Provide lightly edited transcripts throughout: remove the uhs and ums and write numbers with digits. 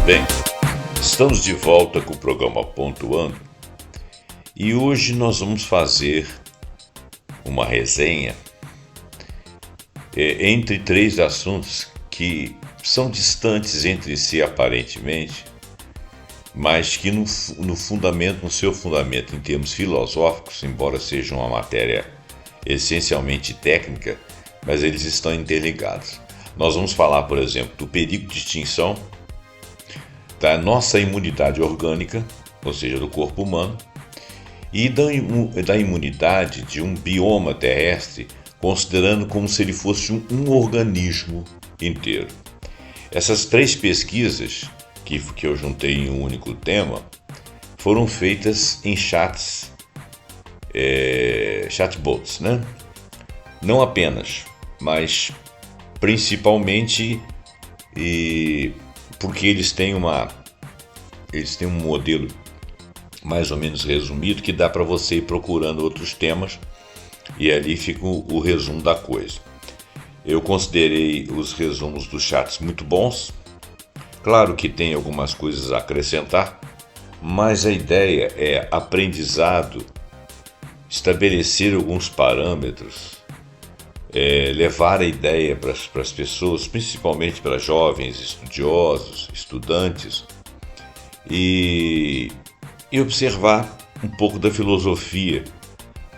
bem? Estamos de volta com o programa Pontuando e hoje nós vamos fazer uma resenha entre três assuntos que são distantes entre si aparentemente, mas que no seu fundamento em termos filosóficos, embora seja uma matéria essencialmente técnica, mas eles estão interligados. Nós vamos falar, por exemplo, do perigo de extinção, da nossa imunidade orgânica, ou seja, do corpo humano, e da imunidade de um bioma terrestre, considerando como se ele fosse um organismo inteiro. Essas três pesquisas, que eu juntei em um único tema, foram feitas em chatbots, né? Não apenas, mas principalmente porque eles têm um modelo mais ou menos resumido que dá para você ir procurando outros temas e ali fica o resumo da coisa. Eu considerei os resumos dos chats muito bons. Claro que tem algumas coisas a acrescentar, mas a ideia é aprendizado, estabelecer alguns parâmetros, levar a ideia para as pessoas, principalmente para jovens, estudiosos, estudantes, e observar um pouco da filosofia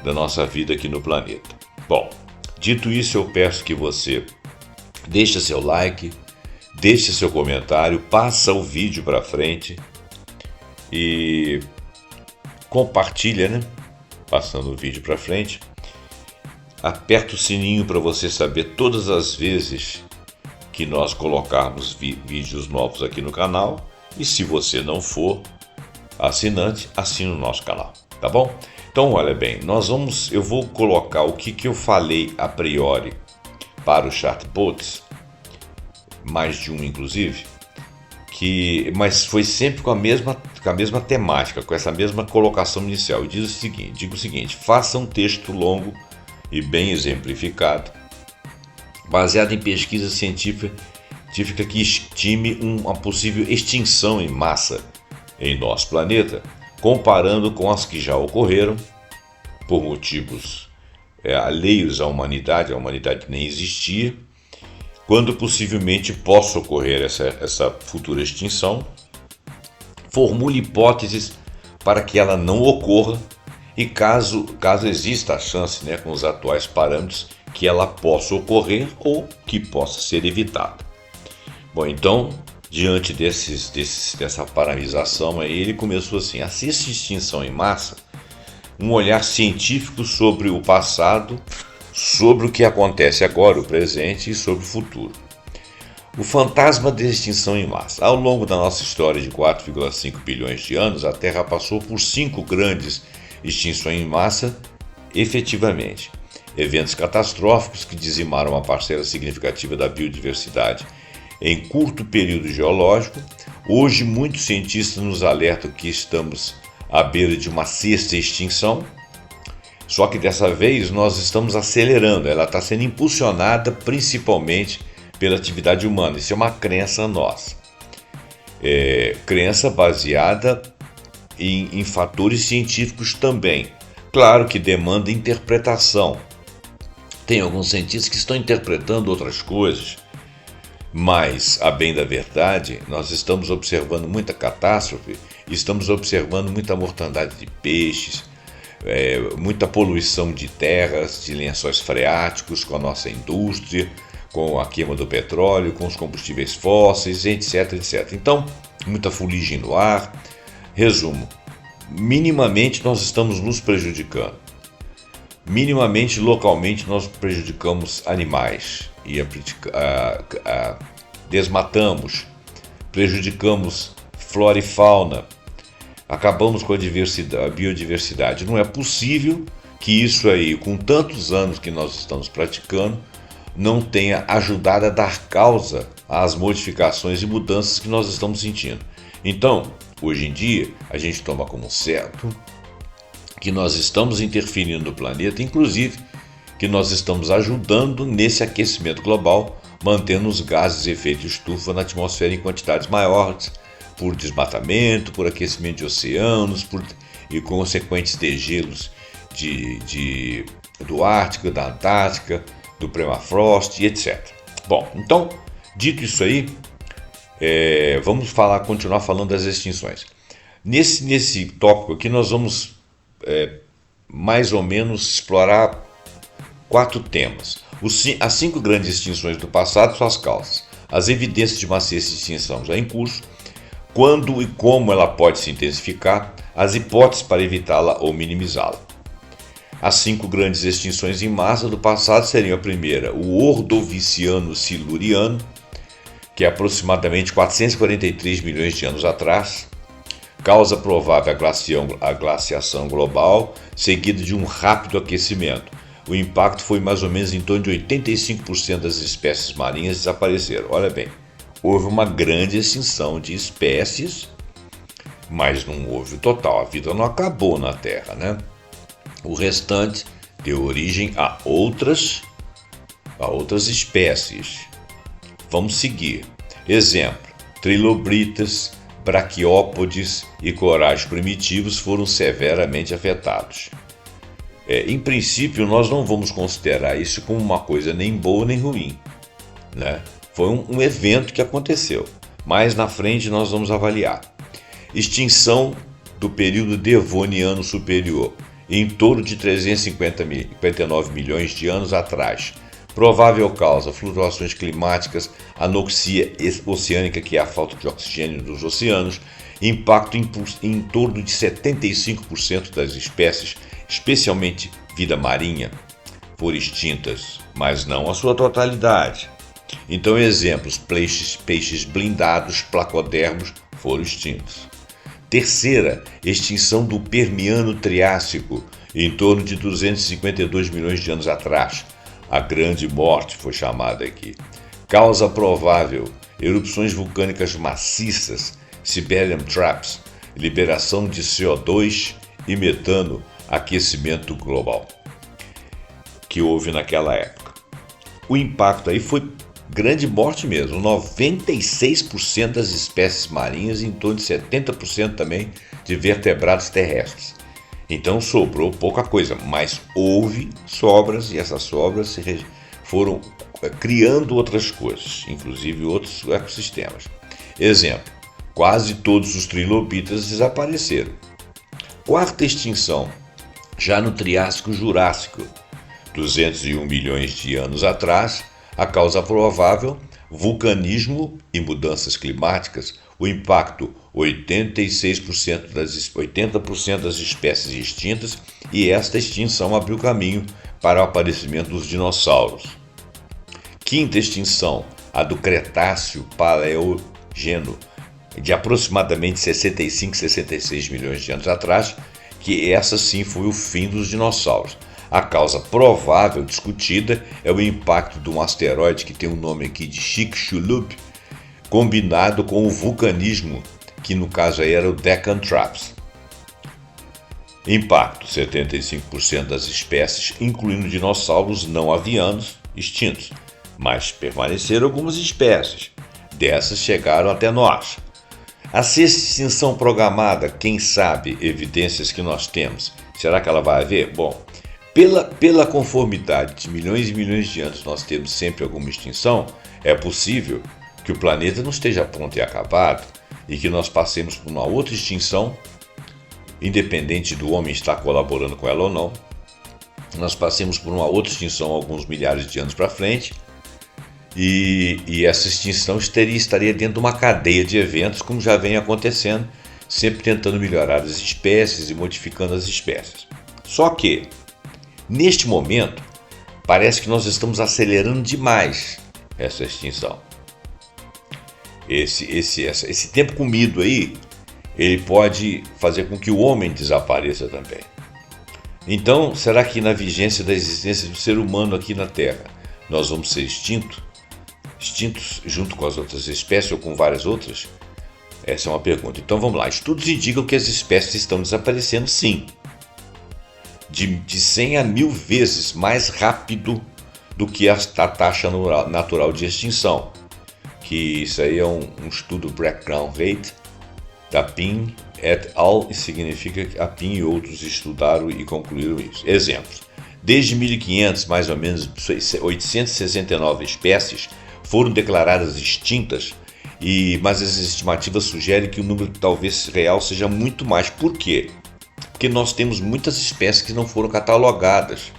da nossa vida aqui no planeta. Bom, dito isso, eu peço que você deixe seu like, deixe seu comentário, passa o vídeo para frente e compartilha, né? Passando o vídeo para frente. Aperta o sininho para você saber todas as vezes que nós colocarmos vídeos novos aqui no canal. E se você não for assinante, assine o nosso canal, tá bom? Então, olha bem, eu vou colocar o que eu falei a priori para os chatbots, mais de um inclusive, mas foi sempre com a mesma temática, com essa mesma colocação inicial. Eu digo o seguinte: faça um texto longo e bem exemplificado, baseado em pesquisa científica que estime uma possível extinção em massa em nosso planeta, comparando com as que já ocorreram por motivos alheios à humanidade, a humanidade nem existia, quando possivelmente possa ocorrer essa futura extinção. Formule hipóteses para que ela não ocorra e caso exista a chance, né, com os atuais parâmetros, que ela possa ocorrer ou que possa ser evitada. Bom, então, diante dessa paralisação, ele começou assim: assista extinção em massa, um olhar científico sobre o passado, sobre o que acontece agora, o presente e sobre o futuro. O fantasma da extinção em massa. Ao longo da nossa história de 4,5 bilhões de anos, a Terra passou por 5 grandes extinções em massa, efetivamente. Eventos catastróficos que dizimaram uma parcela significativa da biodiversidade em curto período geológico. Hoje, muitos cientistas nos alertam que estamos à beira de uma sexta extinção, só que dessa vez nós estamos acelerando, ela está sendo impulsionada principalmente pela atividade humana. Isso é uma crença nossa, crença baseada em fatores científicos também. Claro que demanda interpretação. Tem alguns cientistas que estão interpretando outras coisas, mas, a bem da verdade, nós estamos observando muita catástrofe, estamos observando muita mortandade de peixes, muita poluição de terras, de lençóis freáticos com a nossa indústria, com a queima do petróleo, com os combustíveis fósseis, etc, etc. Então, muita fuligem no ar. Resumo: minimamente nós estamos nos prejudicando. Minimamente, localmente, nós prejudicamos animais e desmatamos, prejudicamos flora e fauna, acabamos com a biodiversidade. Não é possível que isso aí, com tantos anos que nós estamos praticando, não tenha ajudado a dar causa às modificações e mudanças que nós estamos sentindo. Então, hoje em dia, a gente toma como certo que nós estamos interferindo no planeta, inclusive que nós estamos ajudando nesse aquecimento global, mantendo os gases de efeito estufa na atmosfera em quantidades maiores por desmatamento, por aquecimento de oceanos, e consequentes degelos do Ártico, da Antártica, do permafrost e etc. Bom, então, dito isso aí, vamos continuar falando das extinções. Nesse tópico aqui nós vamos mais ou menos explorar 4 temas. As 5 grandes extinções do passado, suas causas, as evidências de uma ciência de extinção já em curso, quando e como ela pode se intensificar, as hipóteses para evitá-la ou minimizá-la. As 5 grandes extinções em massa do passado seriam a primeira, o Ordoviciano-Siluriano, que é aproximadamente 443 milhões de anos atrás, causa provável a glaciação global, seguida de um rápido aquecimento. O impacto foi mais ou menos em torno de 85% das espécies marinhas desapareceram. Olha bem, houve uma grande extinção de espécies, mas não houve o total. A vida não acabou na Terra, né? O restante deu origem a outras espécies. Vamos seguir. Exemplo: trilobitas, braquiópodes e corais primitivos foram severamente afetados. Em princípio, nós não vamos considerar isso como uma coisa nem boa nem ruim, né? Foi um evento que aconteceu. Mais na frente nós vamos avaliar. Extinção do período Devoniano superior, em torno de 359 milhões de anos atrás. Provável causa: flutuações climáticas, anoxia oceânica, que é a falta de oxigênio dos oceanos, impacto em torno de 75% das espécies, especialmente vida marinha, foram extintas, mas não a sua totalidade. Então, exemplos: peixes blindados, placodermos foram extintos. Terceira, extinção do Permiano-Triássico, em torno de 252 milhões de anos atrás. A Grande Morte foi chamada aqui. Causa provável: erupções vulcânicas maciças, Siberian Traps, liberação de CO2 e metano, aquecimento global, que houve naquela época. O impacto aí foi grande morte mesmo, 96% das espécies marinhas e em torno de 70% também de vertebrados terrestres. Então sobrou pouca coisa, mas houve sobras, e essas sobras foram criando outras coisas, inclusive outros ecossistemas. Exemplo: quase todos os trilobitas desapareceram. Quarta extinção, já no Triássico-Jurássico, 201 milhões de anos atrás. A causa provável: vulcanismo e mudanças climáticas. O impacto: 80% das espécies extintas, e esta extinção abriu caminho para o aparecimento dos dinossauros. Quinta extinção, a do Cretáceo-Paleogeno, de aproximadamente 66 milhões de anos atrás, que essa sim foi o fim dos dinossauros. A causa provável discutida é o impacto de um asteroide que tem o nome aqui de Chicxulub, combinado com o vulcanismo, que no caso aí era o Deccan Traps. Impacto: 75% das espécies, incluindo dinossauros não avianos, extintos, mas permaneceram algumas espécies. Dessas chegaram até nós. A sexta extinção programada, quem sabe, evidências que nós temos. Será que ela vai haver? Bom, pela conformidade de milhões e milhões de anos nós temos sempre alguma extinção, é possível que o planeta não esteja pronto e acabado e que nós passemos por uma outra extinção, independente do homem estar colaborando com ela ou não. Nós passemos por uma outra extinção alguns milhares de anos para frente, e essa extinção estaria dentro de uma cadeia de eventos, como já vem acontecendo, sempre tentando melhorar as espécies e modificando as espécies. Só que, neste momento, parece que nós estamos acelerando demais essa extinção. Esse tempo comido aí, ele pode fazer com que o homem desapareça também. Então, será que na vigência da existência do ser humano aqui na Terra, nós vamos ser extintos junto com as outras espécies ou com várias outras? Essa é uma pergunta. Então vamos lá. Estudos indicam que as espécies estão desaparecendo, sim, de 100 a 1000 vezes mais rápido do que a taxa natural de extinção, que isso aí é um estudo background rate, da Pin et al. Significa que a Pin e outros estudaram e concluíram isso. Exemplos. Desde 1500, mais ou menos 869 espécies foram declaradas extintas, mas as estimativas sugerem que o número talvez real seja muito mais. Por quê? Porque nós temos muitas espécies que não foram catalogadas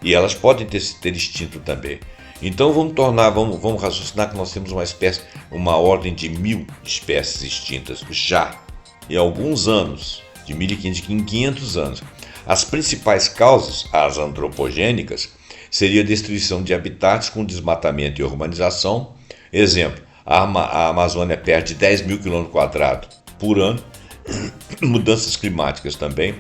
e elas podem ter extinto também. Então vamos raciocinar que nós temos uma ordem de 1000 espécies extintas já em alguns anos, de 1500 anos. As principais causas, as antropogênicas, seria a destruição de habitats com desmatamento e urbanização. Exemplo, a Amazônia perde 10 mil km² por ano, mudanças climáticas também,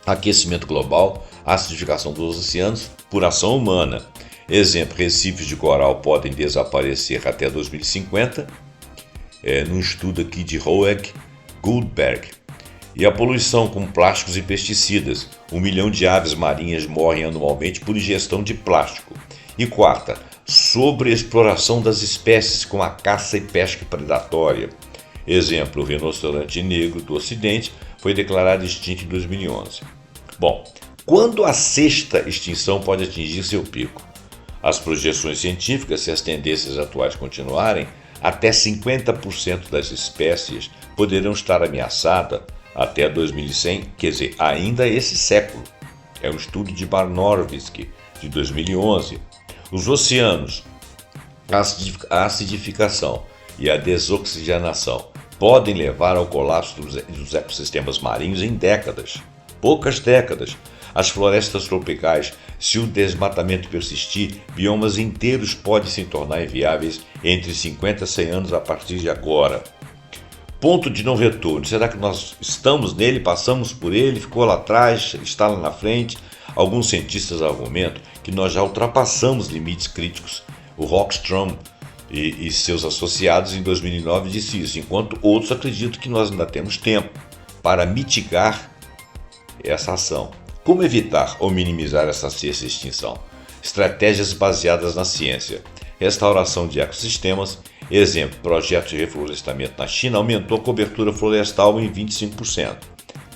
aquecimento global, acidificação dos oceanos por ação humana. Exemplo, recifes de coral podem desaparecer até 2050, num estudo aqui de Roeg Goldberg. E a poluição com plásticos e pesticidas. 1 milhão de aves marinhas morrem anualmente por ingestão de plástico. E quarta, sobreexploração das espécies com a caça e pesca predatória. Exemplo, o rinoceronte negro do Ocidente foi declarado extinto em 2011. Bom, quando a sexta extinção pode atingir seu pico? As projeções científicas, se as tendências atuais continuarem, até 50% das espécies poderão estar ameaçadas até 2100, quer dizer, ainda esse século. É um estudo de Barnowski, de 2011. Os oceanos, a acidificação e a desoxigenação podem levar ao colapso dos ecossistemas marinhos em décadas, poucas décadas. As florestas tropicais, se o desmatamento persistir, biomas inteiros podem se tornar inviáveis entre 50 e 100 anos a partir de agora. Ponto de não retorno. Será que nós estamos nele, passamos por ele, ficou lá atrás, está lá na frente? Alguns cientistas argumentam que nós já ultrapassamos limites críticos. O Rockström e seus associados em 2009 disse isso, enquanto outros acreditam que nós ainda temos tempo para mitigar essa ação. Como evitar ou minimizar essa sexta extinção? Estratégias baseadas na ciência. Restauração de ecossistemas. Exemplo, projeto de reflorestamento na China aumentou a cobertura florestal em 25%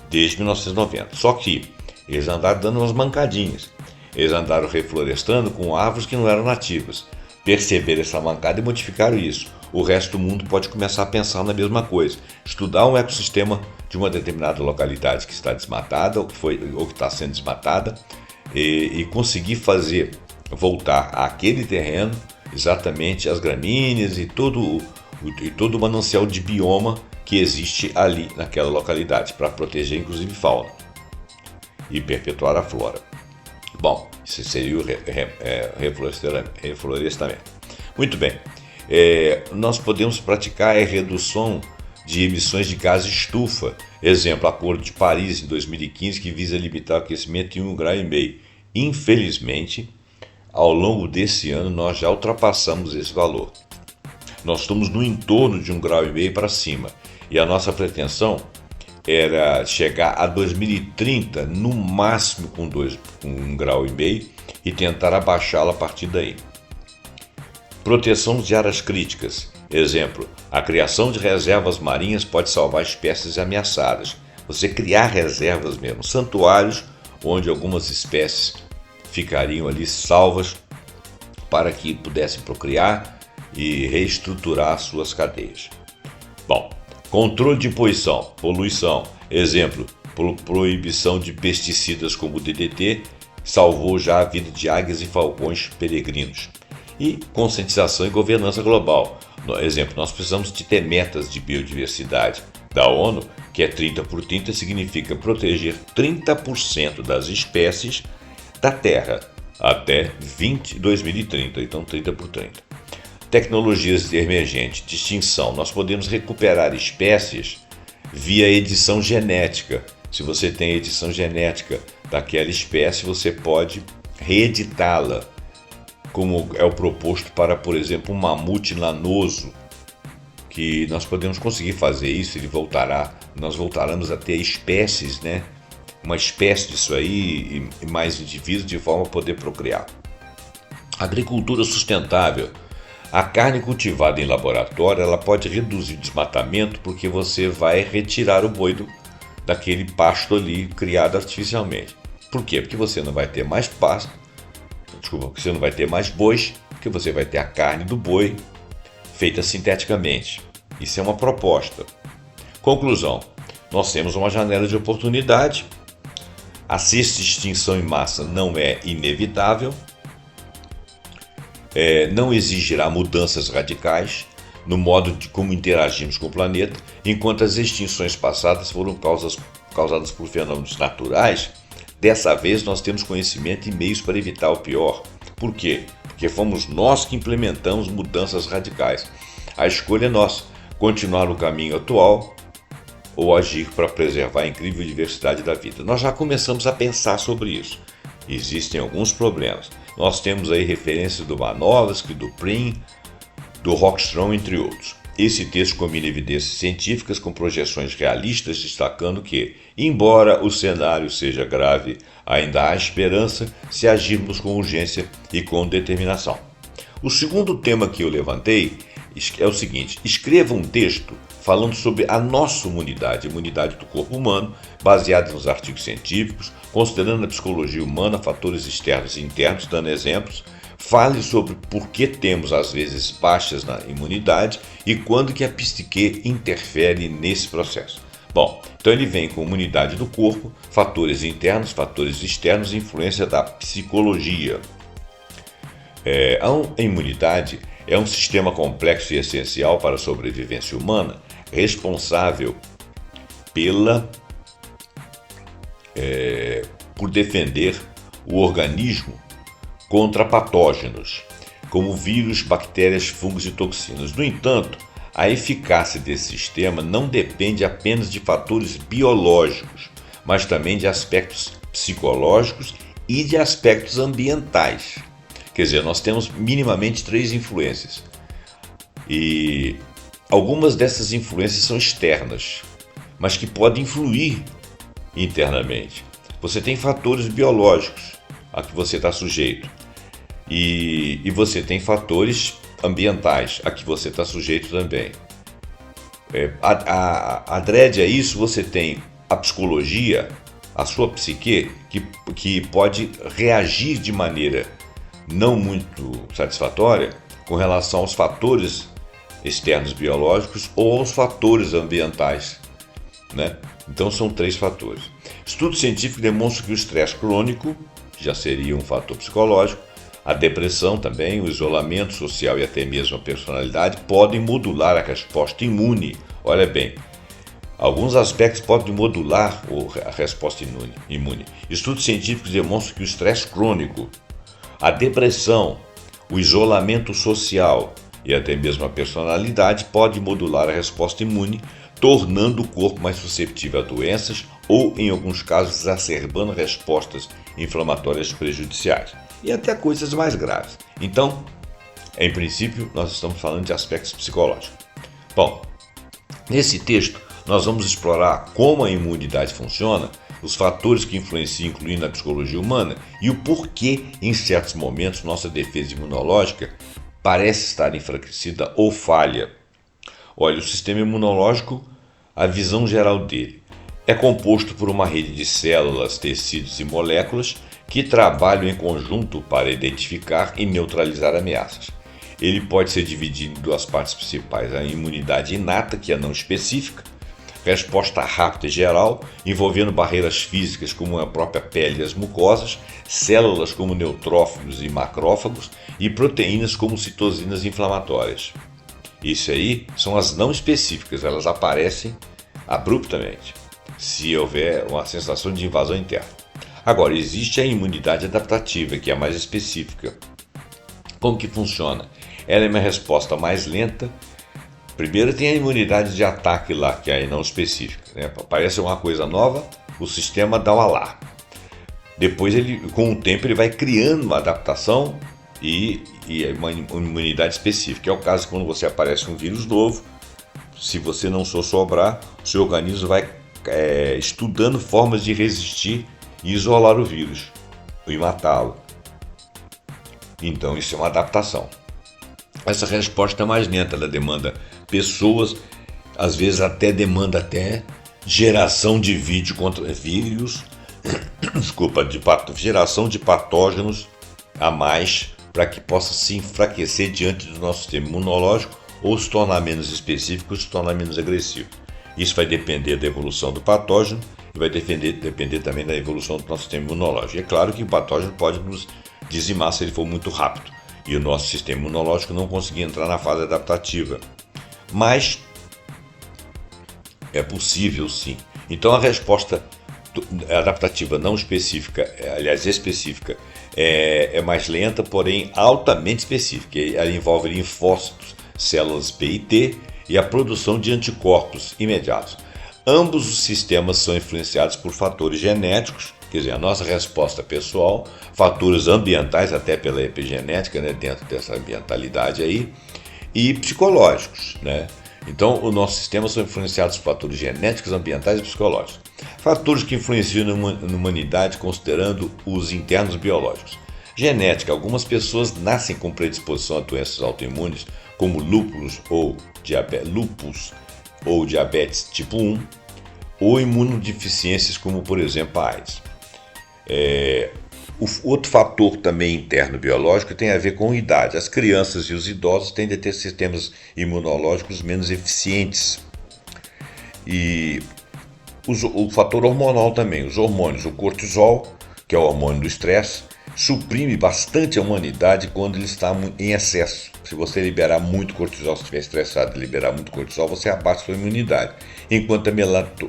desde 1990. Só que eles andaram dando umas mancadinhas. Eles andaram reflorestando com árvores que não eram nativas. Perceberam essa mancada e modificaram isso. O resto do mundo pode começar a pensar na mesma coisa. Estudar um ecossistema de uma determinada localidade que está desmatada ou que está sendo desmatada e conseguir fazer voltar àquele terreno exatamente as gramíneas e todo o manancial de bioma que existe ali naquela localidade, para proteger inclusive fauna e perpetuar a flora. Bom, isso seria o reflorestamento. Muito bem, nós podemos praticar a redução de emissões de gás estufa. Exemplo, Acordo de Paris em 2015, que visa limitar o aquecimento em 1,5 graus. Infelizmente, ao longo desse ano, nós já ultrapassamos esse valor. Nós estamos no entorno de 1,5 graus para cima. E a nossa pretensão era chegar a 2030, no máximo com 1,5 graus e tentar abaixá-la a partir daí. Proteção de áreas críticas. Exemplo, a criação de reservas marinhas pode salvar espécies ameaçadas. Você criar reservas mesmo, santuários onde algumas espécies ficariam ali salvas para que pudessem procriar e reestruturar suas cadeias. Bom, controle de poluição. Exemplo, proibição de pesticidas como o DDT salvou já a vida de águias e falcões peregrinos. E conscientização e governança global. Exemplo, nós precisamos de ter metas de biodiversidade da ONU, que é 30 por 30, significa proteger 30% das espécies da Terra até 2030, então 30 por 30. Tecnologias emergentes de extinção. Nós podemos recuperar espécies via edição genética. Se você tem edição genética daquela espécie, você pode reeditá-la, como é o proposto para, por exemplo, um mamute lanoso, que nós podemos conseguir fazer isso, nós voltaremos a ter espécies, né? Uma espécie disso aí e mais indivíduos de forma a poder procriar. Agricultura sustentável. A carne cultivada em laboratório, ela pode reduzir o desmatamento porque você vai retirar o boi daquele pasto ali criado artificialmente. Por quê? Porque você não vai ter mais pasto, porque você não vai ter mais bois, porque você vai ter a carne do boi feita sinteticamente. Isso é uma proposta. Conclusão: nós temos uma janela de oportunidade. A sexta extinção em massa não é inevitável, não exigirá mudanças radicais no modo de como interagimos com o planeta, enquanto as extinções passadas foram causadas por fenômenos naturais. Dessa vez nós temos conhecimento e meios para evitar o pior. Por quê? Porque fomos nós que implementamos mudanças radicais. A escolha é nossa: continuar no caminho atual ou agir para preservar a incrível diversidade da vida. Nós já começamos a pensar sobre isso. Existem alguns problemas. Nós temos aí referências do Manovsky, do Prim, do Rockstrom, entre outros. Esse texto combina evidências científicas com projeções realistas, destacando que, embora o cenário seja grave, ainda há esperança se agirmos com urgência e com determinação. O segundo tema que eu levantei é o seguinte: escreva um texto falando sobre a nossa imunidade, a imunidade do corpo humano, baseado nos artigos científicos, considerando a psicologia humana, fatores externos e internos, dando exemplos. Fale sobre por que temos, às vezes, baixas na imunidade e quando que a psique interfere nesse processo. Bom, então ele vem com imunidade do corpo, fatores internos, fatores externos e influência da psicologia. A imunidade é um sistema complexo e essencial para a sobrevivência humana, responsável por defender o organismo contra patógenos, como vírus, bactérias, fungos e toxinas. No entanto, a eficácia desse sistema não depende apenas de fatores biológicos, mas também de aspectos psicológicos e de aspectos ambientais. Quer dizer, nós temos minimamente 3 influências. E algumas dessas influências são externas, mas que podem influir internamente. Você tem fatores biológicos a que você está sujeito e você tem fatores ambientais a que você está sujeito também. Adrede a isso, você tem a psicologia, a sua psique, que pode reagir de maneira não muito satisfatória com relação aos fatores externos biológicos ou aos fatores ambientais, né? Então são 3 fatores. Estudos científicos demonstram que o estresse crônico, que já seria um fator psicológico, a depressão também, o isolamento social e até mesmo a personalidade podem modular a resposta imune. Olha bem, alguns aspectos podem modular a resposta imune. Estudos científicos demonstram que o estresse crônico, a depressão, o isolamento social e até mesmo a personalidade podem modular a resposta imune, tornando o corpo mais suscetível a doenças ou, em alguns casos, exacerbando respostas inflamatórias prejudiciais e até coisas mais graves. Então, em princípio, nós estamos falando de aspectos psicológicos. Bom, nesse texto, nós vamos explorar como a imunidade funciona, os fatores que influenciam, incluindo a psicologia humana, e o porquê, em certos momentos, nossa defesa imunológica parece estar enfraquecida ou falha. Olha, o sistema imunológico, a visão geral dele, é composto por uma rede de células, tecidos e moléculas que trabalham em conjunto para identificar e neutralizar ameaças. Ele pode ser dividido em 2 partes principais: a imunidade inata, que é não específica, resposta rápida e geral, envolvendo barreiras físicas como a própria pele e as mucosas, células como neutrófilos e macrófagos e proteínas como citocinas inflamatórias. Isso aí são as não específicas, elas aparecem abruptamente, se houver uma sensação de invasão interna. Agora, existe a imunidade adaptativa, que é a mais específica. Como que funciona? Ela é uma resposta mais lenta. Primeiro tem a imunidade de ataque lá, que é a não específica, né? Aparece uma coisa nova, o sistema dá um alarme. Depois, com o tempo, ele vai criando uma adaptação e uma imunidade específica. É o caso quando você aparece um vírus novo. Se você não sobrar, o seu organismo vai estudando formas de resistir e isolar o vírus e matá-lo. Então isso é uma adaptação. essa resposta é mais lenta, ela demanda pessoas, às vezes até demanda até geração de vídeo contra vírus, geração de patógenos a mais para que possa se enfraquecer diante do nosso sistema imunológico ou se tornar menos específico ou se tornar menos agressivo. Isso vai depender da evolução do patógeno e vai depender também da evolução do nosso sistema imunológico. E é claro que o patógeno pode nos dizimar se ele for muito rápido e o nosso sistema imunológico não conseguir entrar na fase adaptativa. Mas é possível sim. Então a resposta adaptativa não específica, aliás específica, é mais lenta, porém altamente específica. Ela envolve linfócitos, células B e T e a produção de anticorpos imediatos. Ambos os sistemas são influenciados por fatores genéticos, quer dizer, a nossa resposta pessoal, fatores ambientais, até pela epigenética, né, dentro dessa ambientalidade aí, e psicológicos, né? Então, o nosso sistema são influenciados por fatores genéticos, ambientais e psicológicos. Fatores que influenciam na humanidade considerando os internos biológicos. Genética. Algumas pessoas nascem com predisposição a doenças autoimunes, como lúpus ou diabetes tipo 1, ou imunodeficiências como, por exemplo, a AIDS. O outro fator também interno biológico tem a ver com idade. As crianças e os idosos tendem a ter sistemas imunológicos menos eficientes. E o fator hormonal também. Os hormônios, o cortisol, que é o hormônio do estresse, suprime bastante a humanidade quando ele está em excesso. Se você liberar muito cortisol, se estiver estressado e liberar muito cortisol, você abate sua imunidade. Enquanto a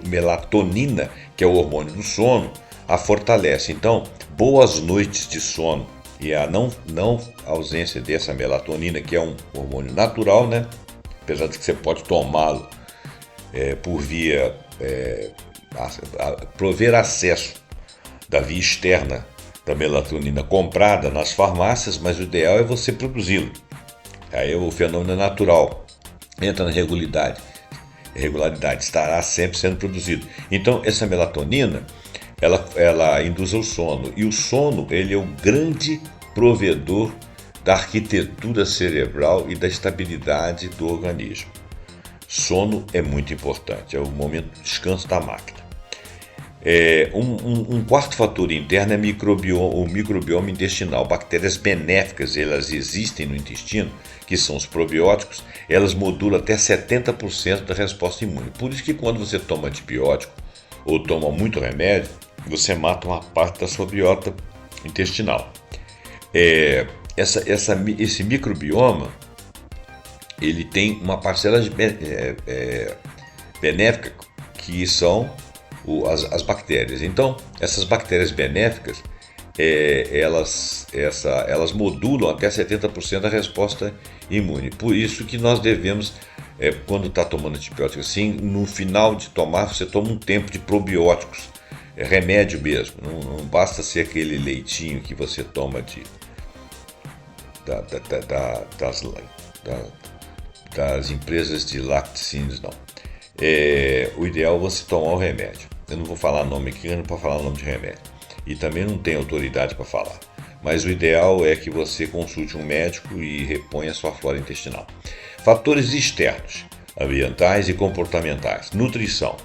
melatonina, que é o hormônio do sono, a fortalece. Então, boas noites de sono e a não ausência dessa melatonina, que é um hormônio natural, né? Apesar de que você pode tomá-lo por via prover acesso da via externa da melatonina comprada nas farmácias, mas o ideal é você produzi-lo. Aí o fenômeno é natural, entra na regularidade, estará sempre sendo produzido. Então, essa melatonina, ela induz ao sono, e o sono ele é o grande provedor da arquitetura cerebral e da estabilidade do organismo. Sono é muito importante, é o momento de descanso da máquina. Um quarto fator interno é o microbioma intestinal. Bactérias benéficas, elas existem no intestino, que são os probióticos, elas modulam até 70% da resposta imune. Por isso que quando você toma antibiótico ou toma muito remédio, você mata uma parte da sua biota intestinal. Esse microbioma, ele tem uma parcela benéfica, que são as bactérias. Então, essas bactérias benéficas, elas modulam até 70% da resposta imune. Por isso que nós devemos, quando está tomando antibiótico assim, no final de tomar, você toma um tempo de probióticos. É remédio mesmo, não basta ser aquele leitinho que você toma das empresas de laticínios, não. O ideal é você tomar o remédio. Eu não vou falar nome aqui, eu não posso falar nome de remédio. E também não tenho autoridade para falar. Mas o ideal é que você consulte um médico e reponha a sua flora intestinal. Fatores externos, ambientais e comportamentais. Nutrição.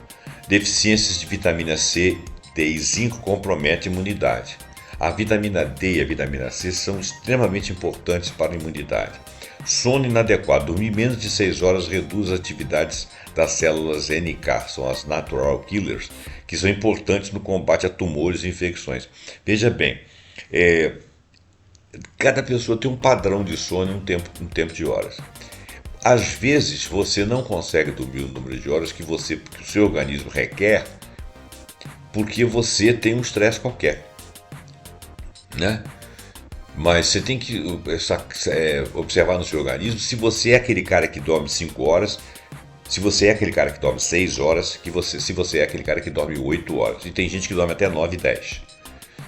Deficiências de vitamina C, D e zinco comprometem a imunidade. A vitamina D e a vitamina C são extremamente importantes para a imunidade. Sono inadequado. Dormir menos de 6 horas reduz as atividades das células NK, são as Natural Killers, que são importantes no combate a tumores e infecções. Veja bem, cada pessoa tem um padrão de sono e um tempo de horas. Às vezes você não consegue dormir o número de horas que o seu organismo requer, porque você tem um estresse qualquer, né? Mas você tem que observar no seu organismo se você é aquele cara que dorme 5 horas, se você é aquele cara que dorme 6 horas, se você é aquele cara que dorme 8 horas. E tem gente que dorme até 9 e 10.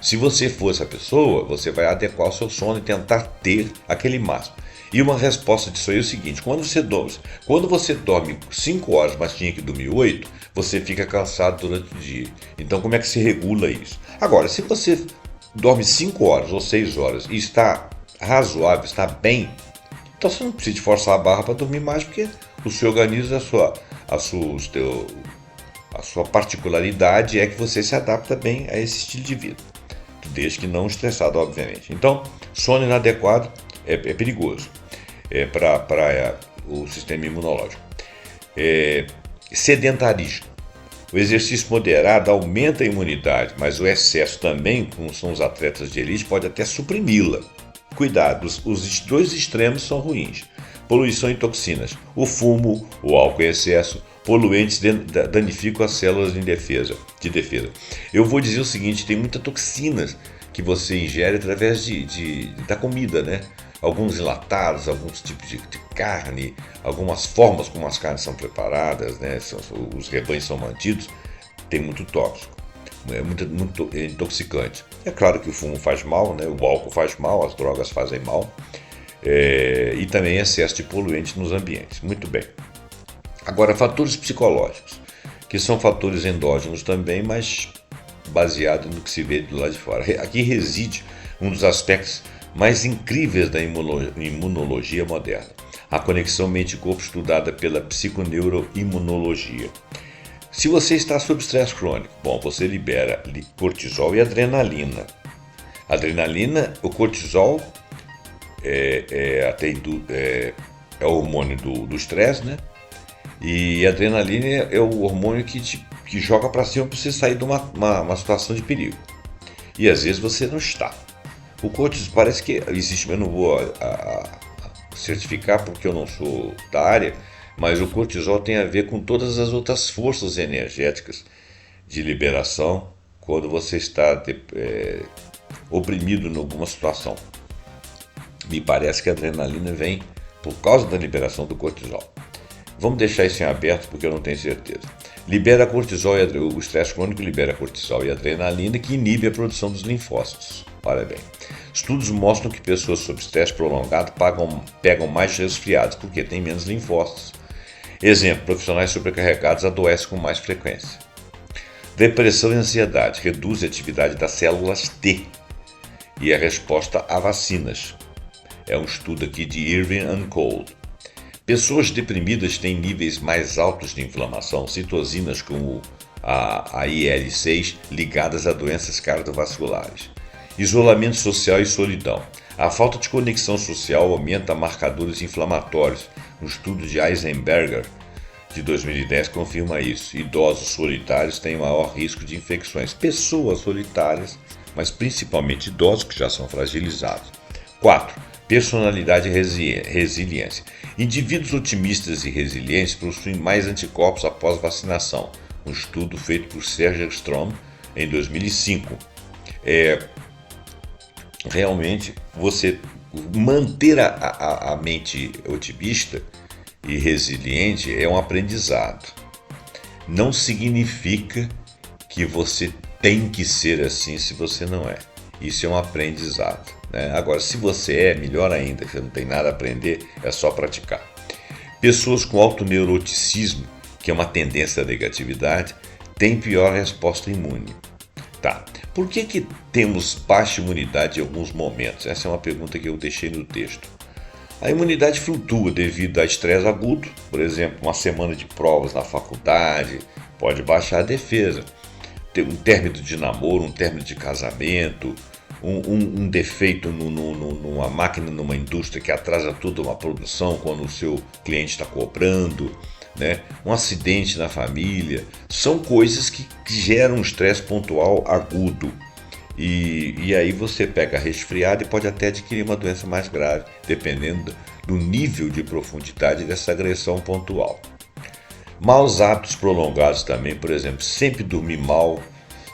Se você for essa pessoa, você vai adequar o seu sono e tentar ter aquele máximo. E uma resposta disso aí é o seguinte: quando você dorme 5 horas, mas tinha que dormir 8, você fica cansado durante o dia. Então como é que se regula isso? Agora, se você dorme 5 horas ou 6 horas e está razoável, está bem, Então você não precisa de forçar a barra para dormir mais, porque o seu organismo, a sua particularidade é que você se adapta bem a esse estilo de vida, desde que não estressado, obviamente. Então, sono inadequado é perigoso para o sistema imunológico. Sedentarismo. O exercício moderado aumenta a imunidade, mas o excesso também, como são os atletas de elite, pode até suprimi-la. Cuidado, os dois extremos são ruins. Poluição e toxinas. O fumo, o álcool em excesso, poluentes danificam as células de defesa. Eu vou dizer o seguinte, tem muitas toxinas que você ingere através da comida, né? Alguns enlatados, alguns tipos de carne, algumas formas como as carnes são preparadas, né? Os rebanhos são mantidos, tem muito tóxico, é muito intoxicante. É claro que o fumo faz mal, né? O álcool faz mal, as drogas fazem mal, e também excesso de poluentes nos ambientes. Muito bem. Agora, fatores psicológicos, que são fatores endógenos também, mas baseado no que se vê do lado de fora. Aqui reside um dos aspectos mais incríveis da imunologia moderna, a conexão mente-corpo estudada pela psiconeuroimunologia. Se você está sob estresse crônico, você libera cortisol e adrenalina. O cortisol é o hormônio do estresse, né? E a adrenalina é o hormônio que joga para cima para você sair de uma situação de perigo. E às vezes você não está. O cortisol parece que existe, eu não vou certificar porque eu não sou da área, mas o cortisol tem a ver com todas as outras forças energéticas de liberação quando você está oprimido em alguma situação. Me parece que a adrenalina vem por causa da liberação do cortisol. Vamos deixar isso em aberto porque eu não tenho certeza. Libera cortisol o estresse crônico libera cortisol e adrenalina, que inibe a produção dos linfócitos. Olha bem, estudos mostram que pessoas sob estresse prolongado pegam mais resfriados porque têm menos linfócitos. Exemplo, profissionais sobrecarregados adoecem com mais frequência. Depressão e ansiedade reduzem a atividade das células T e a resposta a vacinas. É um estudo aqui de Irving and Cole. Pessoas deprimidas têm níveis mais altos de inflamação, citocinas como a IL-6 ligadas a doenças cardiovasculares. Isolamento social e solidão. A falta de conexão social aumenta marcadores inflamatórios. Um estudo de Eisenberger, de 2010, confirma isso. Idosos solitários têm maior risco de infecções. Pessoas solitárias, mas principalmente idosos que já são fragilizados. 4. Personalidade e resiliência. Indivíduos otimistas e resilientes possuem mais anticorpos após vacinação. Um estudo feito por Sergio Strom em 2005. Realmente, você manter a mente otimista e resiliente é um aprendizado. Não significa que você tem que ser assim se você não é. Isso é um aprendizado, né? Agora, se você é, melhor ainda, você não tem nada a aprender, é só praticar. Pessoas com alto neuroticismo, que é uma tendência à negatividade, têm pior resposta imune. Tá. Por que temos baixa imunidade em alguns momentos? Essa é uma pergunta que eu deixei no texto. A imunidade flutua devido a estresse agudo, por exemplo, uma semana de provas na faculdade, pode baixar a defesa. Um término de namoro, um término de casamento, um defeito numa máquina, numa indústria que atrasa toda uma produção quando o seu cliente está cobrando, né? Um acidente na família, são coisas que geram um estresse pontual agudo. E aí você pega resfriado e pode até adquirir uma doença mais grave, dependendo do nível de profundidade dessa agressão pontual. Maus hábitos prolongados também, por exemplo, sempre dormir mal,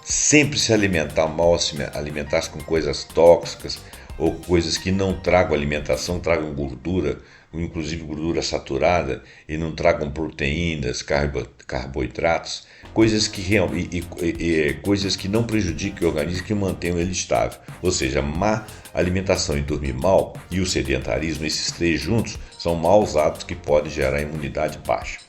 sempre se alimentar mal, se alimentar com coisas tóxicas ou coisas que não tragam alimentação, tragam gordura, inclusive gordura saturada, e não tragam proteínas, carboidratos, coisas que não prejudiquem o organismo, que mantenham ele estável. Ou seja, má alimentação e dormir mal e o sedentarismo, esses três juntos, são maus hábitos que podem gerar imunidade baixa.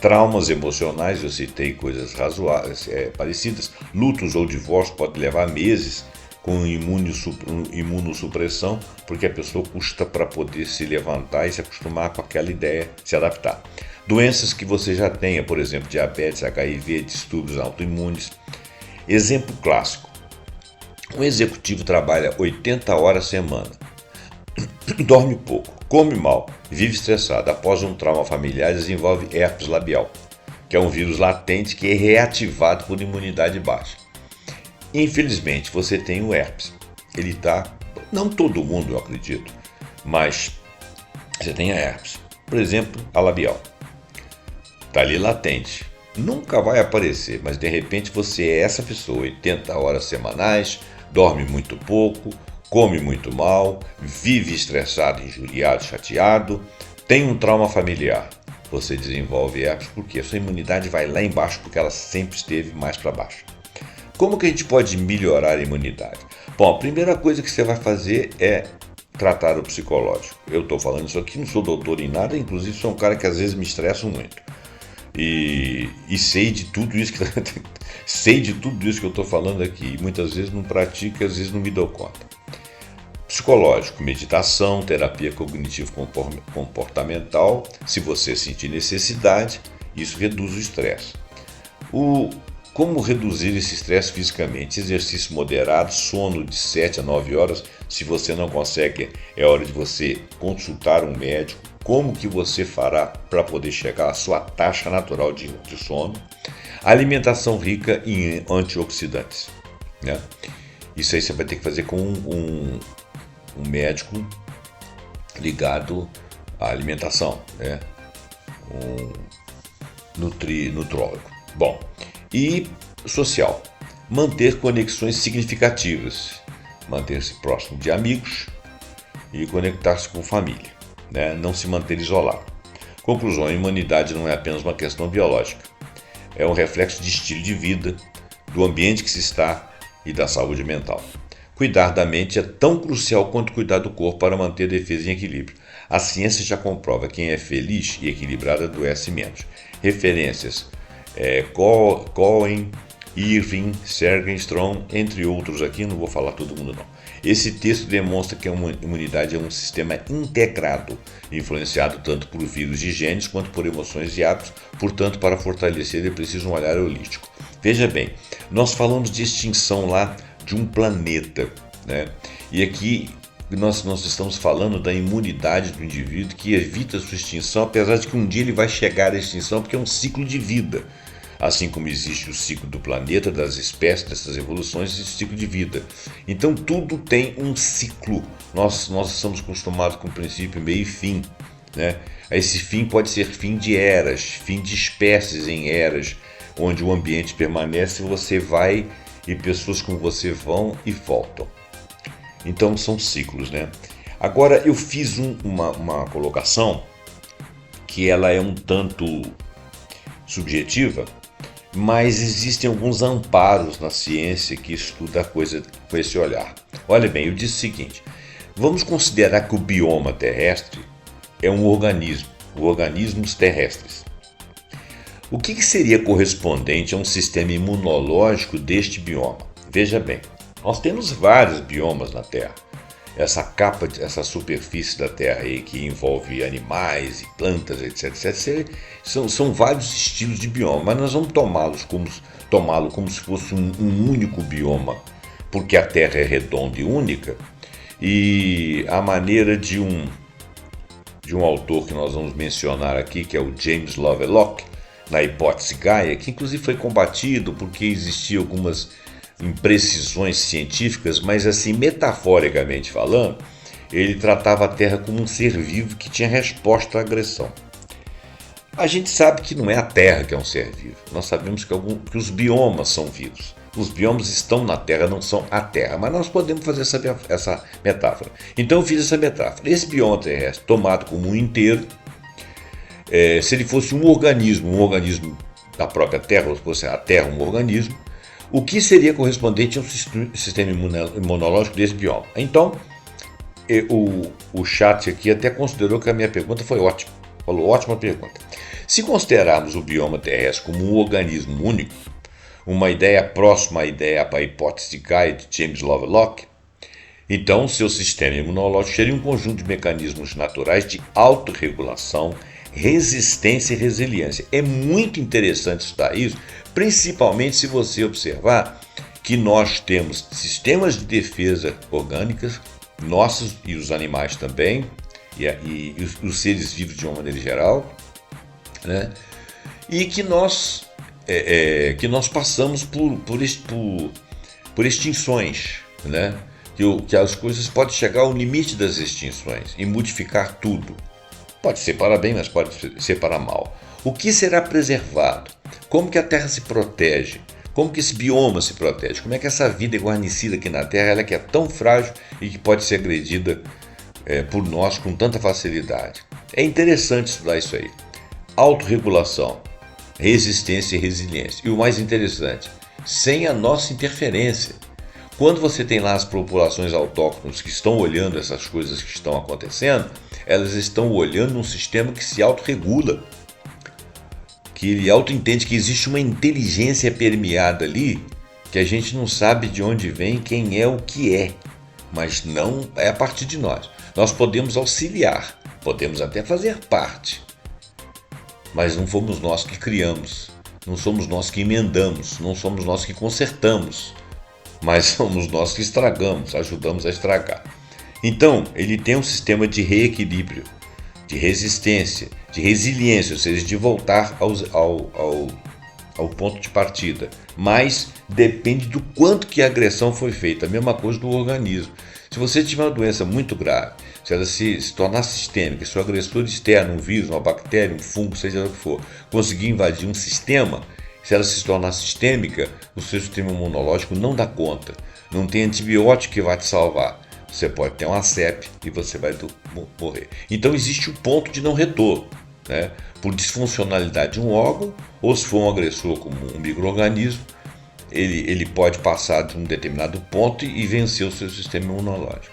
Traumas emocionais, eu citei coisas razoáveis, parecidas. Lutos ou divórcio podem levar meses com imunossupressão, porque a pessoa custa para poder se levantar e se acostumar com aquela ideia, se adaptar. Doenças que você já tenha, por exemplo, diabetes, HIV, distúrbios autoimunes. Exemplo clássico: um executivo trabalha 80 horas semana, dorme pouco, come mal, vive estressado. Após um trauma familiar, desenvolve herpes labial, que é um vírus latente que é reativado por imunidade baixa. Infelizmente, você tem o herpes. Ele está, não todo mundo, eu acredito, mas você tem a herpes. Por exemplo, a labial. Está ali latente. Nunca vai aparecer, mas de repente você é essa pessoa, 80 horas semanais, dorme muito pouco, come muito mal, vive estressado, injuriado, chateado, tem um trauma familiar. Você desenvolve herpes porque a sua imunidade vai lá embaixo porque ela sempre esteve mais para baixo. Como que a gente pode melhorar a imunidade? Bom, a primeira coisa que você vai fazer é tratar o psicológico. Eu estou falando isso aqui, não sou doutor em nada, inclusive sou um cara que às vezes me estresso muito. E sei de tudo isso que eu estou falando aqui. Muitas vezes não pratico, às vezes não me dou conta. Psicológico, meditação, terapia cognitivo-comportamental. Se você sentir necessidade, isso reduz o estresse. Como reduzir esse estresse fisicamente? Exercício moderado, sono de 7 a 9 horas. Se você não consegue, é hora de você consultar um médico. Como que você fará para poder chegar à sua taxa natural de sono? Alimentação rica em antioxidantes, né? Isso aí você vai ter que fazer com um médico ligado à alimentação, né? Um nutrólogo. Bom, e social. Manter conexões significativas. Manter-se próximo de amigos e conectar-se com família. Né? Não se manter isolado. Conclusão: a imunidade não é apenas uma questão biológica. É um reflexo de estilo de vida, do ambiente que se está e da saúde mental. Cuidar da mente é tão crucial quanto cuidar do corpo para manter a defesa em equilíbrio. A ciência já comprova que quem é feliz e equilibrado adoece menos. Referências: Cohen, Irving, Sergey Strong, entre outros aqui, não vou falar todo mundo não. Esse texto demonstra que a imunidade é um sistema integrado, influenciado tanto por vírus e genes quanto por emoções e hábitos, portanto, para fortalecer é preciso um olhar holístico. Veja bem, nós falamos de extinção lá de um planeta, né? E aqui nós estamos falando da imunidade do indivíduo que evita a sua extinção, apesar de que um dia ele vai chegar à extinção, porque é um ciclo de vida. Assim como existe o ciclo do planeta, das espécies, dessas evoluções, existe o ciclo de vida. Então tudo tem um ciclo. Nós estamos acostumados com princípio, meio e fim, né? Esse fim pode ser fim de eras, fim de espécies em eras, onde o ambiente permanece, você vai e pessoas com você vão e voltam. Então são ciclos, né? Agora eu fiz uma colocação que ela é um tanto subjetiva, mas existem alguns amparos na ciência que estuda a coisa com esse olhar. Olha bem, eu disse o seguinte: vamos considerar que o bioma terrestre é um organismo, organismos terrestres. O que seria correspondente a um sistema imunológico deste bioma? Veja bem, nós temos vários biomas na Terra. Essa capa, essa superfície da Terra aí que envolve animais e plantas, etc. São vários estilos de bioma, mas nós vamos tomá-lo como se fosse um único bioma, porque a Terra é redonda e única, e a maneira de um autor que nós vamos mencionar aqui, que é o James Lovelock, na hipótese Gaia, que inclusive foi combatido porque existiam algumas imprecisões científicas, mas assim, metaforicamente falando, ele tratava a Terra como um ser vivo que tinha resposta à agressão. A gente sabe que não é a Terra que é um ser vivo, nós sabemos que os biomas são vivos. Os biomas estão na Terra, não são a Terra, mas nós podemos fazer essa metáfora. Então eu fiz essa metáfora. Esse bioma terrestre, tomado como um inteiro, se ele fosse um organismo da própria Terra, ou se fosse a Terra um organismo, o que seria correspondente ao sistema imunológico desse bioma? Então, o chat aqui até considerou que a minha pergunta foi ótima. Falou, ótima pergunta. Se considerarmos o bioma terrestre como um organismo único, uma ideia próxima à ideia, à hipótese de Gaia de James Lovelock, então seu sistema imunológico seria um conjunto de mecanismos naturais de autorregulação, resistência e resiliência. É muito interessante estudar isso, principalmente se você observar que nós temos sistemas de defesa orgânicas, nossos e os animais também, e os seres vivos de uma maneira geral, né? E que nós passamos por extinções, né? Que as coisas podem chegar ao limite das extinções e modificar tudo. Pode ser para bem, mas pode ser para mal. O que será preservado? Como que a Terra se protege? Como que esse bioma se protege? Como é que essa vida é guarnecida aqui na Terra, ela que é tão frágil e que pode ser agredida por nós com tanta facilidade? É interessante estudar isso aí. Autorregulação, resistência e resiliência. E o mais interessante, sem a nossa interferência. Quando você tem lá as populações autóctones que estão olhando essas coisas que estão acontecendo, elas estão olhando um sistema que se autorregula, que ele autoentende que existe uma inteligência permeada ali, que a gente não sabe de onde vem, quem é o que é, mas não é a partir de nós. Nós podemos auxiliar, podemos até fazer parte, mas não fomos nós que criamos, não somos nós que emendamos, não somos nós que consertamos, mas somos nós que estragamos, ajudamos a estragar. Então, ele tem um sistema de reequilíbrio, de resistência, de resiliência, ou seja, de voltar ao ponto de partida. Mas depende do quanto que a agressão foi feita. A mesma coisa do organismo. Se você tiver uma doença muito grave, se ela se tornar sistêmica, se o agressor externo, um vírus, uma bactéria, um fungo, seja o que for, conseguir invadir um sistema, se ela se tornar sistêmica, o seu sistema imunológico não dá conta. Não tem antibiótico que vai te salvar. Você pode ter uma CEP e você vai morrer. Então existe o ponto de não retorno, né? Por disfuncionalidade de um órgão, ou se for um agressor como um micro-organismo, ele pode passar de um determinado ponto e vencer o seu sistema imunológico.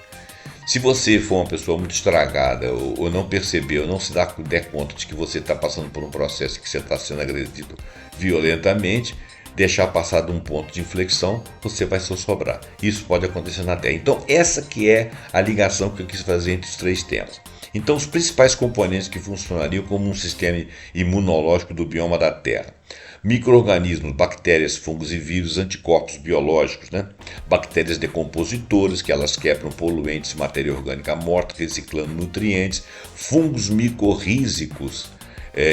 Se você for uma pessoa muito estragada ou não perceber ou não se der conta de que você está passando por um processo que você está sendo agredido violentamente, deixar passar de um ponto de inflexão, você vai sossobrar. Isso pode acontecer na Terra. Então essa que é a ligação que eu quis fazer entre os três temas. Então os principais componentes que funcionariam como um sistema imunológico do bioma da Terra: micro-organismos, bactérias, fungos e vírus, anticorpos biológicos, né? Bactérias decompositoras, que elas quebram poluentes e matéria orgânica morta, reciclando nutrientes, fungos micorrízicos,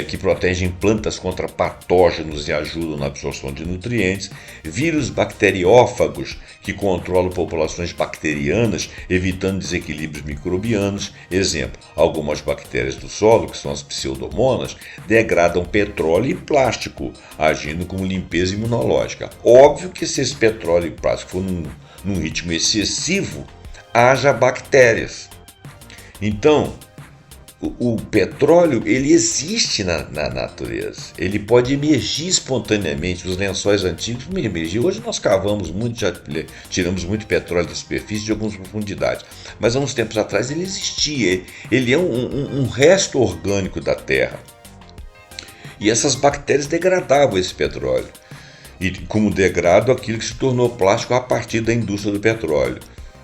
que protegem plantas contra patógenos e ajudam na absorção de nutrientes, vírus bacteriófagos, que controlam populações bacterianas, evitando desequilíbrios microbianos. Exemplo, algumas bactérias do solo, que são as pseudomonas, degradam petróleo e plástico, agindo como limpeza imunológica. Óbvio que se esse petróleo e plástico for num ritmo excessivo, haja bactérias. Então, o petróleo, ele existe na natureza, ele pode emergir espontaneamente. Os lençóis antigos não emergiam. Hoje nós cavamos muito, já tiramos muito petróleo da superfície de algumas profundidades, mas há uns tempos atrás ele existia, ele é um resto orgânico da Terra, e essas bactérias degradavam esse petróleo, e como degrado aquilo que se tornou plástico a partir da indústria do petróleo,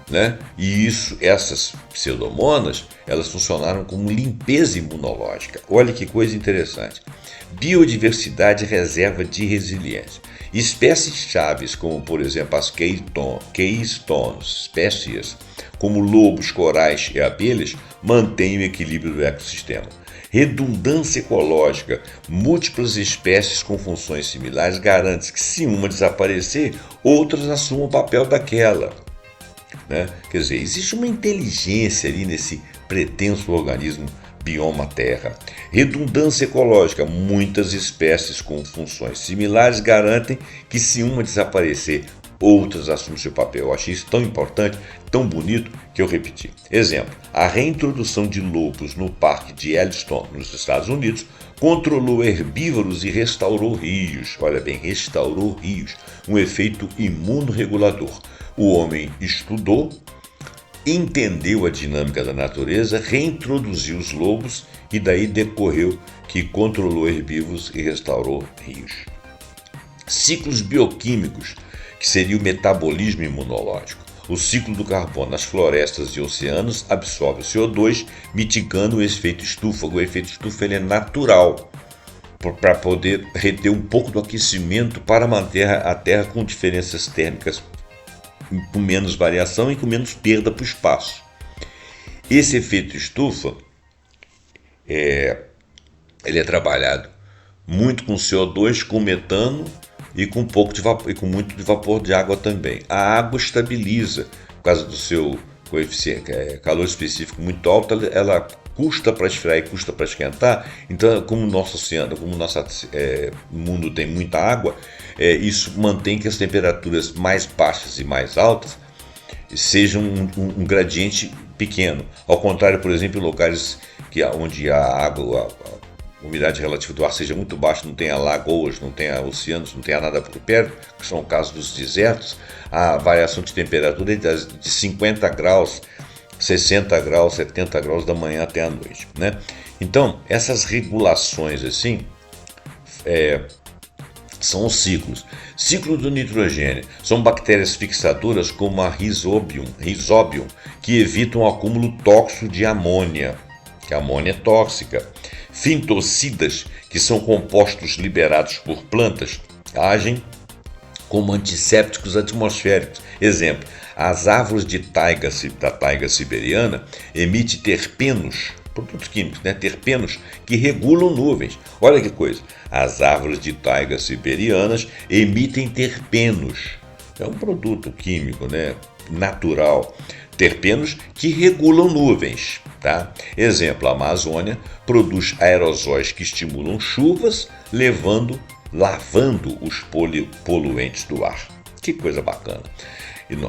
né? E essas pseudomonas, elas funcionaram como limpeza imunológica. Olha que coisa interessante. Biodiversidade, reserva de resiliência. Espécies chaves, como por exemplo as keystones, espécies como lobos, corais e abelhas, mantêm o equilíbrio do ecossistema. Redundância ecológica, múltiplas espécies com funções similares garante que, se uma desaparecer, outras assumam o papel daquela, né? Quer dizer, existe uma inteligência ali nesse pretenso organismo bioma Terra. Redundância ecológica, muitas espécies com funções similares garantem que, se uma desaparecer, outras assumem seu papel. Eu achei isso tão importante, tão bonito, que eu repeti. Exemplo, a reintrodução de lobos no Parque de Yellowstone, nos Estados Unidos, controlou herbívoros e restaurou rios. Olha bem, restaurou rios, um efeito imunorregulador. O homem estudou, entendeu a dinâmica da natureza, reintroduziu os lobos e daí decorreu que controlou herbívoros e restaurou rios. Ciclos bioquímicos, que seria o metabolismo imunológico. O ciclo do carbono nas florestas e oceanos absorve o CO2, mitigando o efeito estufa. O efeito estufa ele é natural, para poder reter um pouco do aquecimento para manter a Terra com diferenças térmicas com menos variação e com menos perda para o espaço. Esse efeito estufa ele é trabalhado muito com CO2, com metano e com pouco de vapor, e com muito de vapor de água também. A água estabiliza por causa do seu coeficiente, calor específico muito alto, ela custa para esfriar e custa para esquentar. Então, como o nosso oceano, como o nosso mundo tem muita água, isso mantém que as temperaturas mais baixas e mais altas sejam um gradiente pequeno. Ao contrário, por exemplo, em lugares onde a água, a umidade relativa do ar seja muito baixa, não tenha lagoas, não tenha oceanos, não tenha nada por perto, que são o caso dos desertos, a variação de temperatura é de 50 graus, 60 graus, 70 graus da manhã até a noite, né? Então, essas regulações assim são os ciclos. Ciclo do nitrogênio são bactérias fixadoras como a Rhizobium, que evitam o acúmulo tóxico de amônia, que a amônia é tóxica. Fitocidas, que são compostos liberados por plantas, agem como antissépticos atmosféricos. Exemplo, as árvores da taiga siberiana emitem terpenos, produtos químicos, né? Terpenos que regulam nuvens. Olha que coisa, as árvores de taiga siberianas emitem terpenos. É um produto químico, né? Natural. Terpenos que regulam nuvens. Tá? Exemplo, a Amazônia produz aerosóis que estimulam chuvas, lavando os poluentes do ar. Que coisa bacana.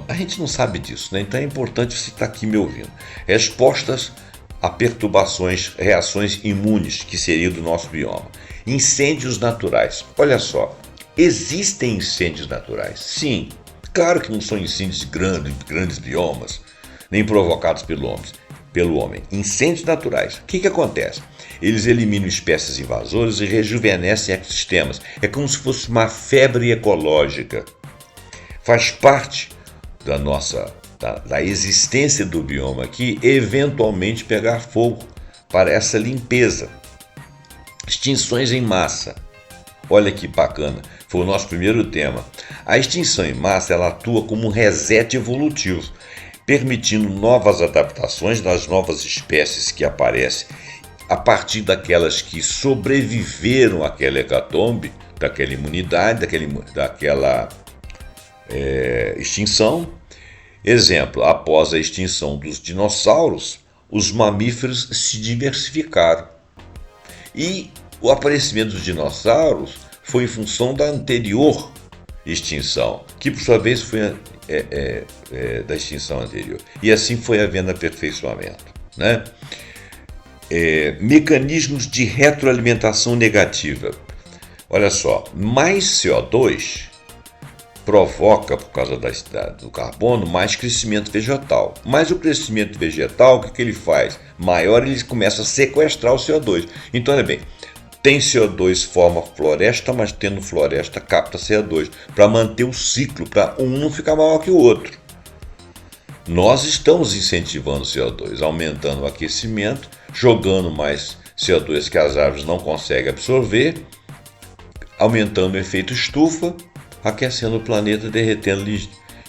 A gente não sabe disso, né? Então é importante você estar aqui me ouvindo. Respostas a perturbações, reações imunes, que seria do nosso bioma. Incêndios naturais. Olha só, existem incêndios naturais? Sim. Claro que não são incêndios de grandes biomas, nem provocados pelo homem. Incêndios naturais. O que acontece? Eles eliminam espécies invasoras e rejuvenescem ecossistemas. É como se fosse uma febre ecológica. Faz parte da existência do bioma aqui, eventualmente pegar fogo para essa limpeza. Extinções em massa. Olha que bacana. Foi o nosso primeiro tema. A extinção em massa ela atua como um reset evolutivo, permitindo novas adaptações das novas espécies que aparecem a partir daquelas que sobreviveram àquela hecatombe, daquela imunidade, daquela extinção. Exemplo, após a extinção dos dinossauros, os mamíferos se diversificaram. E o aparecimento dos dinossauros foi em função da anterior extinção, que por sua vez foi da extinção anterior. E assim foi havendo aperfeiçoamento, né? Mecanismos de retroalimentação negativa. Olha só, mais CO2 provoca, por causa do carbono, mais crescimento vegetal. Mas o crescimento vegetal, o que ele faz? Maior, ele começa a sequestrar o CO2. Então, olha bem, tem CO2, forma floresta, mas tendo floresta, capta CO2, para manter o ciclo, para um não ficar maior que o outro. Nós estamos incentivando o CO2, aumentando o aquecimento, jogando mais CO2 que as árvores não conseguem absorver, aumentando o efeito estufa, aquecendo o planeta, derretendo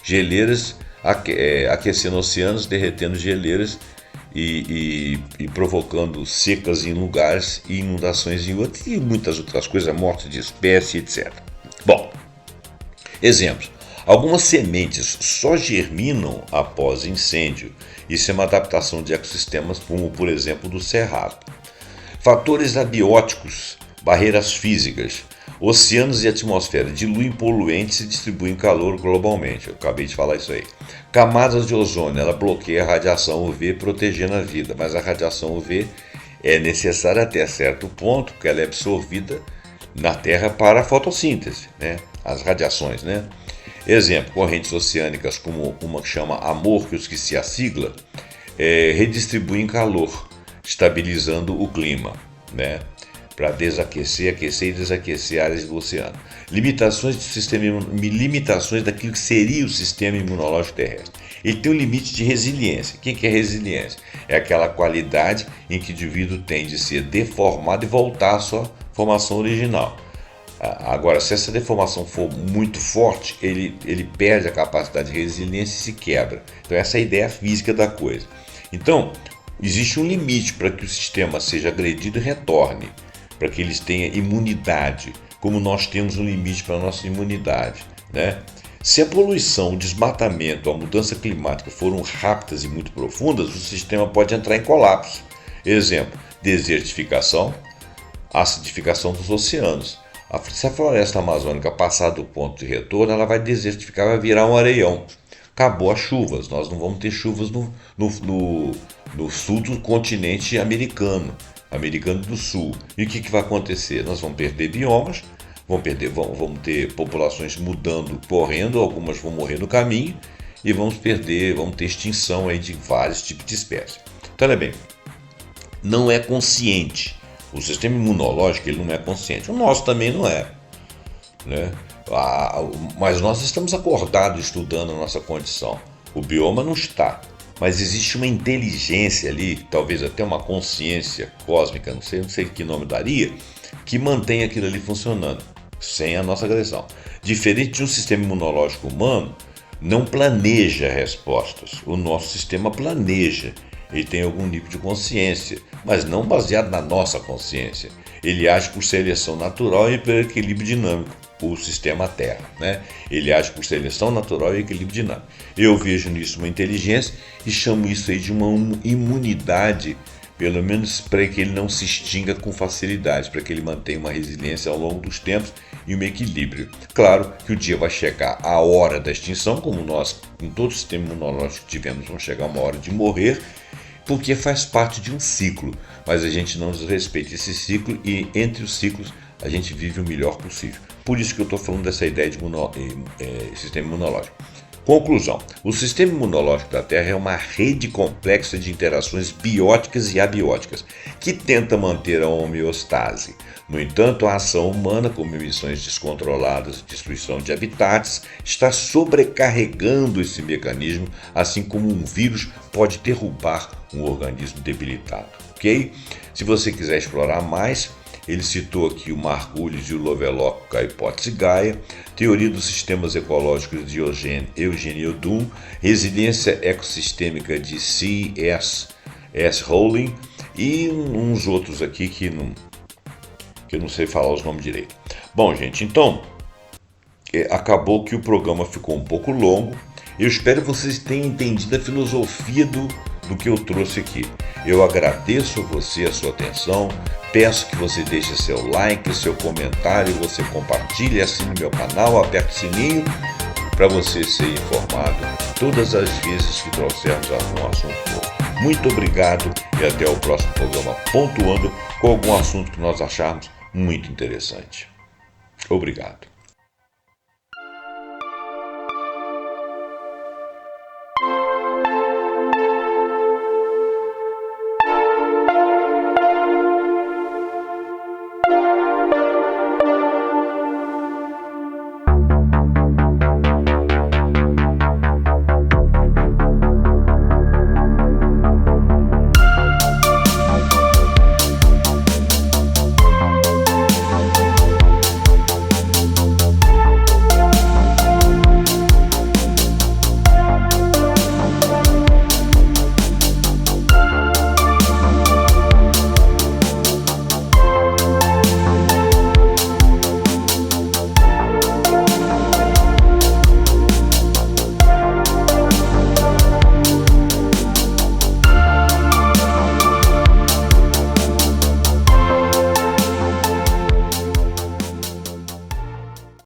geleiras, aquecendo oceanos, derretendo geleiras e provocando secas em lugares e inundações em outros, e muitas outras coisas, morte de espécie, etc. Bom, exemplos. Algumas sementes só germinam após incêndio. Isso é uma adaptação de ecossistemas, como por exemplo do cerrado. Fatores abióticos, barreiras físicas. Oceanos e atmosfera diluem poluentes e distribuem calor globalmente. Eu acabei de falar isso aí. Camadas de ozônio, ela bloqueia a radiação UV, protegendo a vida. Mas a radiação UV é necessária até certo ponto, porque ela é absorvida na Terra para a fotossíntese, né? As radiações, né? Exemplo, correntes oceânicas como uma que chama AMOR, que eu esqueci a sigla, redistribuem calor, estabilizando o clima, né? para desaquecer, aquecer e desaquecer áreas do oceano. Limitações daquilo que seria o sistema imunológico terrestre. Ele tem um limite de resiliência. O que é resiliência? É aquela qualidade em que o indivíduo tende a ser deformado e voltar à sua formação original. Agora, se essa deformação for muito forte, ele perde a capacidade de resiliência e se quebra. Então, essa é a ideia física da coisa. Então, existe um limite para que o sistema seja agredido e retorne, para que eles tenham imunidade, como nós temos um limite para a nossa imunidade, né? Se a poluição, o desmatamento, a mudança climática foram rápidas e muito profundas, o sistema pode entrar em colapso. Exemplo, desertificação, acidificação dos oceanos. Se a floresta amazônica passar do ponto de retorno, ela vai desertificar, vai virar um areião. Acabou as chuvas, nós não vamos ter chuvas no sul do continente americano do sul. E o que vai acontecer? Nós vamos perder biomas, vamos ter populações mudando, correndo, algumas vão morrer no caminho e vamos ter extinção aí de vários tipos de espécies. Então, olha bem, não é consciente. O sistema imunológico ele não é consciente. O nosso também não é, né? Mas nós estamos acordados estudando a nossa condição. O bioma não está. Mas existe uma inteligência ali, talvez até uma consciência cósmica, não sei que nome daria, que mantém aquilo ali funcionando, sem a nossa agressão. Diferente de um sistema imunológico humano, não planeja respostas. O nosso sistema planeja. Ele tem algum nível de consciência, mas não baseado na nossa consciência. Ele age por seleção natural e por equilíbrio dinâmico, o sistema Terra, né? Ele age por seleção natural e equilíbrio dinâmico. Eu vejo nisso uma inteligência e chamo isso aí de uma imunidade, pelo menos para que ele não se extinga com facilidade, para que ele mantenha uma resiliência ao longo dos tempos e um equilíbrio. Claro que o dia vai chegar a hora da extinção, como nós, em todo o sistema imunológico que tivemos, vamos chegar uma hora de morrer, porque faz parte de um ciclo, mas a gente não desrespeita esse ciclo e entre os ciclos a gente vive o melhor possível. Por isso que eu estou falando dessa ideia de sistema imunológico. Conclusão: o sistema imunológico da Terra é uma rede complexa de interações bióticas e abióticas que tenta manter a homeostase. No entanto, a ação humana, como emissões descontroladas e destruição de habitats, está sobrecarregando esse mecanismo, assim como um vírus pode derrubar um organismo debilitado. Ok? Se você quiser explorar mais, ele citou aqui o Margulis e o Lovelock com a hipótese Gaia, teoria dos sistemas ecológicos de Eugene Odum, resiliência ecossistêmica de C.S. Rowling e uns outros aqui que eu não sei falar os nomes direito. Bom, gente, então, acabou que o programa ficou um pouco longo. Eu espero que vocês tenham entendido a filosofia do que eu trouxe aqui. Eu agradeço a você a sua atenção, peço que você deixe seu like, seu comentário, você compartilhe, assine meu canal, aperte o sininho para você ser informado todas as vezes que trouxermos algum assunto novo. Muito obrigado e até o próximo programa pontuando com algum assunto que nós acharmos muito interessante. Obrigado.